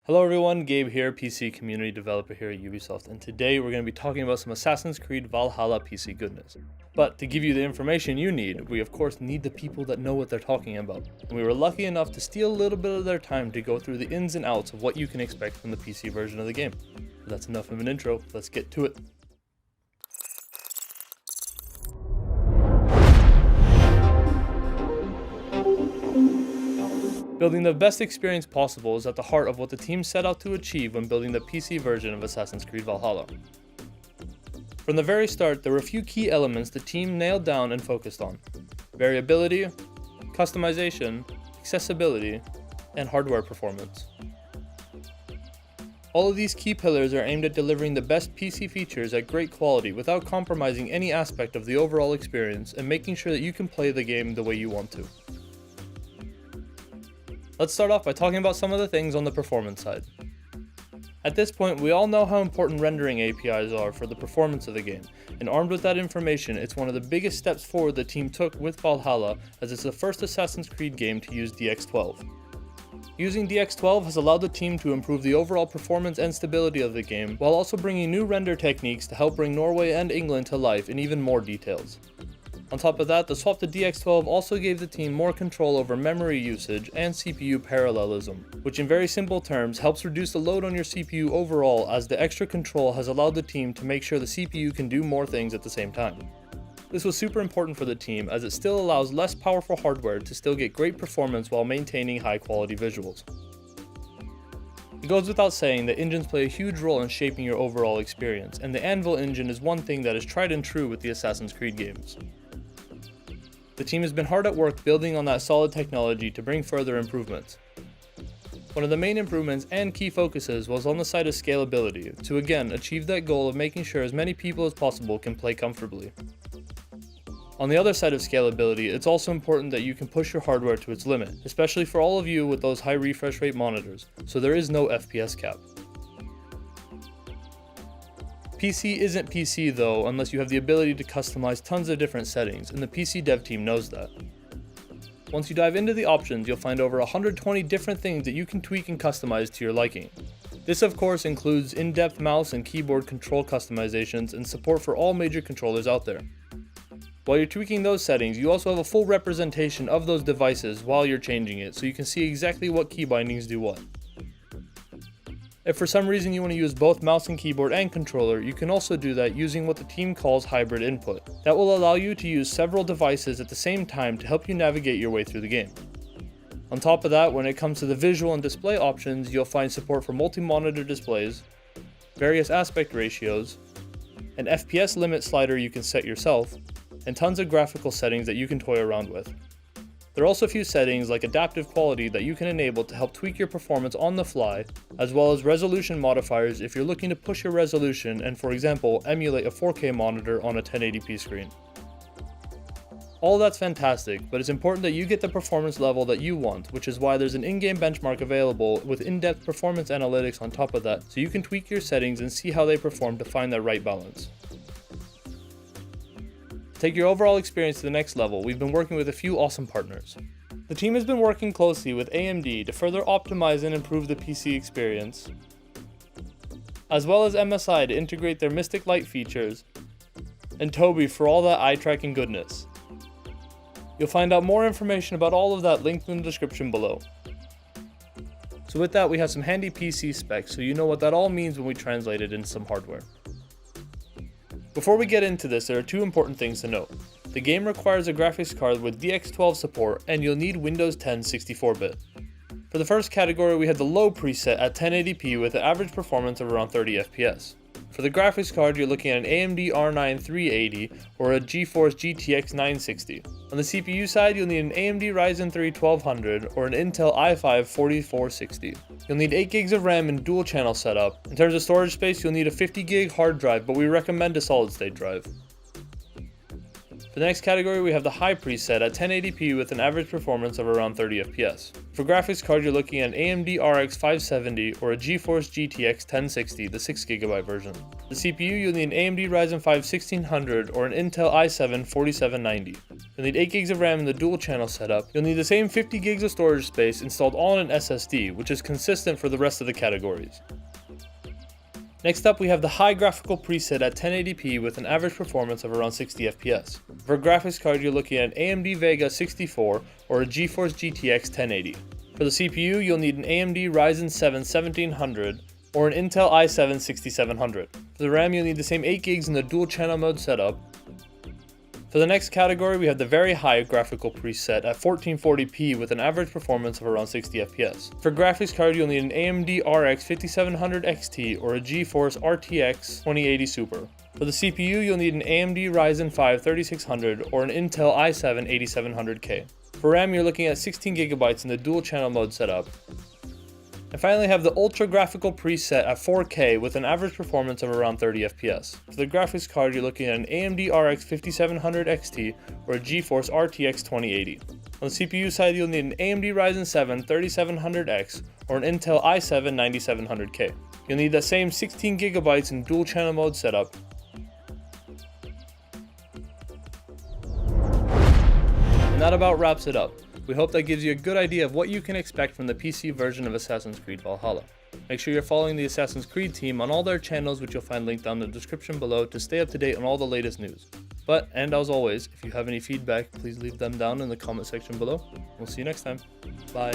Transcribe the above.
Hello everyone, Gabe here, PC community developer here at Ubisoft, and today we're going to be talking about some Assassin's Creed Valhalla PC goodness. But to give you the information you need, we of course need the people that know what they're talking about. And we were lucky enough to steal a little bit of their time to go through the ins and outs of what you can expect from the PC version of the game. But that's enough of an intro, let's get to it. Building the best experience possible is at the heart of what the team set out to achieve when building the PC version of Assassin's Creed Valhalla. From the very start, there were a few key elements the team nailed down and focused on: variability, customization, accessibility, and hardware performance. All of these key pillars are aimed at delivering the best PC features at great quality without compromising any aspect of the overall experience and making sure that you can play the game the way you want to. Let's start off by talking about some of the things on the performance side. At this point, we all know how important rendering APIs are for the performance of the game, and armed with that information, it's one of the biggest steps forward the team took with Valhalla, as it's the first Assassin's Creed game to use DX12. Using DX12 has allowed the team to improve the overall performance and stability of the game, while also bringing new render techniques to help bring Norway and England to life in even more details. On top of that, the swap to DX12 also gave the team more control over memory usage and CPU parallelism, which in very simple terms helps reduce the load on your CPU overall, as the extra control has allowed the team to make sure the CPU can do more things at the same time. This was super important for the team, as it still allows less powerful hardware to still get great performance while maintaining high quality visuals. It goes without saying that engines play a huge role in shaping your overall experience, and the Anvil engine is one thing that is tried and true with the Assassin's Creed games. The team has been hard at work building on that solid technology to bring further improvements. One of the main improvements and key focuses was on the side of scalability, to again achieve that goal of making sure as many people as possible can play comfortably. On the other side of scalability, it's also important that you can push your hardware to its limit, especially for all of you with those high refresh rate monitors, so there is no FPS cap. PC isn't PC though unless you have the ability to customize tons of different settings, and the PC dev team knows that. Once you dive into the options, you'll find over 120 different things that you can tweak and customize to your liking. This of course includes in-depth mouse and keyboard control customizations and support for all major controllers out there. While you're tweaking those settings, you also have a full representation of those devices while you're changing it, so you can see exactly what key bindings do what. If for some reason you want to use both mouse and keyboard and controller, you can also do that using what the team calls hybrid input. That will allow you to use several devices at the same time to help you navigate your way through the game. On top of that, when it comes to the visual and display options, you'll find support for multi-monitor displays, various aspect ratios, an FPS limit slider you can set yourself, and tons of graphical settings that you can toy around with. There are also a few settings like adaptive quality that you can enable to help tweak your performance on the fly, as well as resolution modifiers if you're looking to push your resolution and, for example, emulate a 4K monitor on a 1080p screen. All that's fantastic, but it's important that you get the performance level that you want, which is why there's an in-game benchmark available with in-depth performance analytics on top of that, so you can tweak your settings and see how they perform to find that right balance. To take your overall experience to the next level, we've been working with a few awesome partners. The team has been working closely with AMD to further optimize and improve the PC experience, as well as MSI to integrate their Mystic Light features, and Toby for all that eye-tracking goodness. You'll find out more information about all of that linked in the description below. So with that, we have some handy PC specs so you know what that all means when we translate it into some hardware. Before we get into this, there are two important things to note. The game requires a graphics card with DX12 support, and you'll need Windows 10 64-bit. For the first category, we have the low preset at 1080p with an average performance of around 30 FPS. For the graphics card, you're looking at an AMD R9 380 or a GeForce GTX 960. On the CPU side, you'll need an AMD Ryzen 3 1200 or an Intel i5 4460. You'll need 8 gigs of RAM and dual channel setup. In terms of storage space, you'll need a 50 gig hard drive, but we recommend a solid state drive. For the next category, we have the high preset at 1080p with an average performance of around 30 FPS. For graphics card, you're looking at an AMD RX 570 or a GeForce GTX 1060, the 6GB version. The CPU, you'll need an AMD Ryzen 5 1600 or an Intel i7 4790. You'll need 8 gigs of RAM in the dual channel setup. You'll need the same 50 gigs of storage space installed on an SSD, which is consistent for the rest of the categories. Next up, we have the high graphical preset at 1080p with an average performance of around 60 FPS. For a graphics card, you're looking at an AMD Vega 64 or a GeForce GTX 1080. For the CPU, you'll need an AMD Ryzen 7 1700 or an Intel i7 6700. For the RAM, you'll need the same 8 gigs in the dual channel mode setup. For the next category, we have the very high graphical preset at 1440p with an average performance of around 60 FPS. For graphics card, you'll need an AMD RX 5700 XT or a GeForce RTX 2080 Super. For the CPU, you'll need an AMD Ryzen 5 3600 or an Intel i7 8700K. For RAM, you're looking at 16GB in the dual channel mode setup. And finally have the ultra graphical preset at 4K with an average performance of around 30 FPS. For the graphics card, you're looking at an AMD RX 5700 XT or a GeForce RTX 2080. On the CPU side, you'll need an AMD Ryzen 7 3700X or an Intel i7 9700K. You'll need that same 16GB in dual channel mode setup. And that about wraps it up. We hope that gives you a good idea of what you can expect from the PC version of Assassin's Creed Valhalla. Make sure you're following the Assassin's Creed team on all their channels, which you'll find linked down in the description below, to stay up to date on all the latest news. And as always, if you have any feedback, please leave them down in the comment section below. We'll see you next time. Bye.